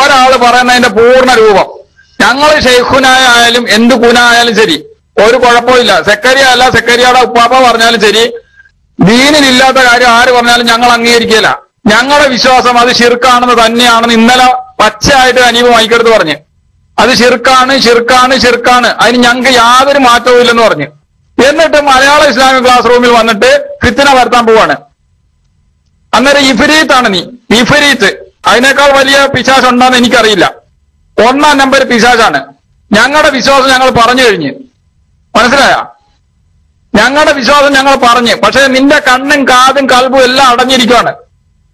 ഒരാള് പറയുന്നതിന്റെ പൂർണ്ണ രൂപം. ഞങ്ങൾ ഷെയ്ഖുനായാലും എന്ത് കുനായാലും ശരി, ഒരു കുഴപ്പമില്ല. സെക്കരിയ അല്ല സെക്കരിയുടെ ഉപ്പാപ്പ പറഞ്ഞാലും ശരി, ദീനിലില്ലാത്ത കാര്യം ആര് പറഞ്ഞാലും ഞങ്ങൾ അംഗീകരിക്കില്ല. ഞങ്ങളുടെ വിശ്വാസം അത് ഷിർക്കാണെന്ന് തന്നെയാണെന്ന് ഇന്നലെ പച്ചയായിട്ട് അനീപ് മൈക്കെടുത്ത് പറഞ്ഞ്. അത് ഷിർക്കാണ് ഷിർക്കാണ് ഷിർക്കാണ്, അതിന് ഞങ്ങൾക്ക് യാതൊരു മാറ്റവും ഇല്ലെന്ന് പറഞ്ഞ്. എന്നിട്ട് മലയാള ഇസ്ലാമിക് ക്ലാസ് റൂമിൽ വന്നിട്ട് ഫിത്ന വരുത്താൻ പോവാണ്. അന്നേരം ഇഫരീത്താണ് നീ, ഇഫരീത്ത്. അതിനേക്കാൾ വലിയ പിശാച് ഉണ്ടോന്ന് എനിക്കറിയില്ല. 1 നമ്പർ പിശാചാണ്. ഞങ്ങളുടെ വിശ്വാസം ഞങ്ങൾ പറഞ്ഞു കഴിഞ്ഞ്, മനസ്സിലായ? ഞങ്ങളുടെ വിശ്വാസം ഞങ്ങൾ പറഞ്ഞ്. പക്ഷെ നിന്റെ കണ്ണും കാതും കൽബും എല്ലാം അടഞ്ഞിരിക്കുകയാണ്.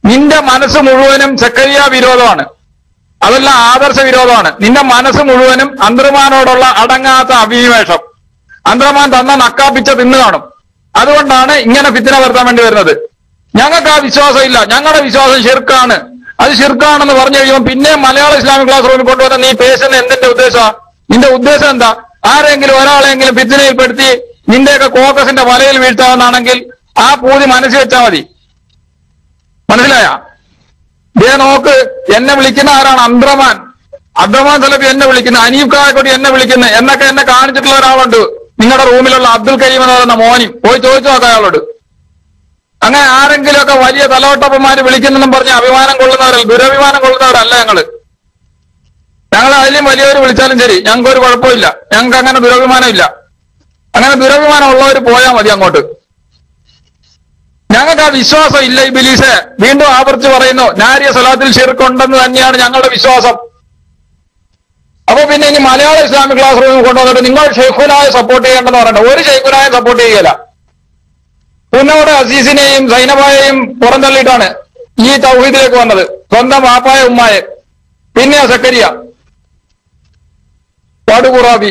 നിന്റെ മനസ്സ് മുഴുവനും സെക്കരിയ വിരോധമാണ്, അതെല്ലാം ആദർശ വിരോധമാണ്. നിന്റെ മനസ്സ് മുഴുവനും അന്തർമാനോടുള്ള അടങ്ങാത്ത അഭിനിവേശം. അന്തർമാൻ തന്ന നക്കാപ്പിച്ച തിന്നു കാണും. അതുകൊണ്ടാണ് ഇങ്ങനെ ഫിത്ന വരുത്താൻ വേണ്ടി വരുന്നത്. ഞങ്ങൾക്ക് ആ വിശ്വാസം ഇല്ല. ഞങ്ങളുടെ വിശ്വാസം ഷിർക്കാണ്, അത് ഷിർക്കാണെന്ന് പറഞ്ഞു കഴിയുമ്പോൾ പിന്നെ മലയാള ഇസ്ലാമിക് ക്ലാസ് റൂമിൽ കൊണ്ടുവരാൻ നീ പേശുന്ന എന്തിന്റെ ഉദ്ദേശമാണ്? നിന്റെ ഉദ്ദേശം എന്താ? ആരെങ്കിലും ഒരാളെങ്കിലും ഫിത്നയിൽപ്പെടുത്തി നിന്റെയൊക്കെ കോക്കസിന്റെ വലയിൽ വീഴ്ത്താമെന്നാണെങ്കിൽ ആ പൂതി മനസ്സിൽ വെച്ചാൽ മതി. മനസ്സിലായ? ദേ നോക്ക്, എന്നെ വിളിക്കുന്ന ആരാണ്? അബ്ദുറഹ്മാൻ സലഫി എന്നെ വിളിക്കുന്ന, അനീഫ് കായക്കൊടി എന്നെ വിളിക്കുന്ന എന്നൊക്കെ എന്നെ കാണിച്ചിട്ടുള്ള ഒരാളുണ്ട്. നിങ്ങളുടെ റൂമിലുള്ള അബ്ദുൽ കരീം എന്ന് പറയുന്ന മോനി, പോയി ചോദിച്ചു നോക്കാം അയാളോട്. അങ്ങനെ ആരെങ്കിലുമൊക്കെ വലിയ തലവട്ടപ്പന്മാര് വിളിക്കുന്നെന്നും പറഞ്ഞ് അഭിമാനം കൊള്ളുന്നവരല്ല, ദുരഭിമാനം കൊള്ളുന്നവരല്ല ഞങ്ങള്. ഞങ്ങൾ അതിലും വലിയവർ വിളിച്ചാലും ശരി, ഞങ്ങൾക്ക് ഒരു കുഴപ്പമില്ല. ഞങ്ങൾക്ക് അങ്ങനെ ദുരഭിമാനം ഇല്ല. അങ്ങനെ ദുരഭിമാനം ഉള്ളവർ പോയാൽ മതി അങ്ങോട്ട്. ഞങ്ങൾക്ക് ആ വിശ്വാസം ഇല്ല. ഇബ്ലീസെ വീണ്ടും ആവർത്തിച്ച് പറയുന്നു, നാരിയ സ്വലാത്തിൽ ഷിർക്ക് ഉണ്ടെന്ന് തന്നെയാണ് ഞങ്ങളുടെ വിശ്വാസം. അപ്പൊ പിന്നെ ഇനി മലയാള ഇസ്ലാമിക് ക്ലാസ് റൂമിൽ കൊണ്ടുവന്നിട്ട് നിങ്ങൾ ഷെയ്ഖുനായ സപ്പോർട്ട് ചെയ്യേണ്ടെന്ന് പറയണ്ട. ഒരു ഷെയ്ഖുനായും സപ്പോർട്ട് ചെയ്യുകയില്ല. പുന്നോട് അസീസിനെയും സൈനബായെയും പുറന്തള്ളിയിട്ടാണ് ഈ തൗഹീദിലേക്ക് വന്നത്, സ്വന്തം വാപ്പായ ഉമ്മായെ. പിന്നെ സക്കരിയ, പാടുകുറാബി,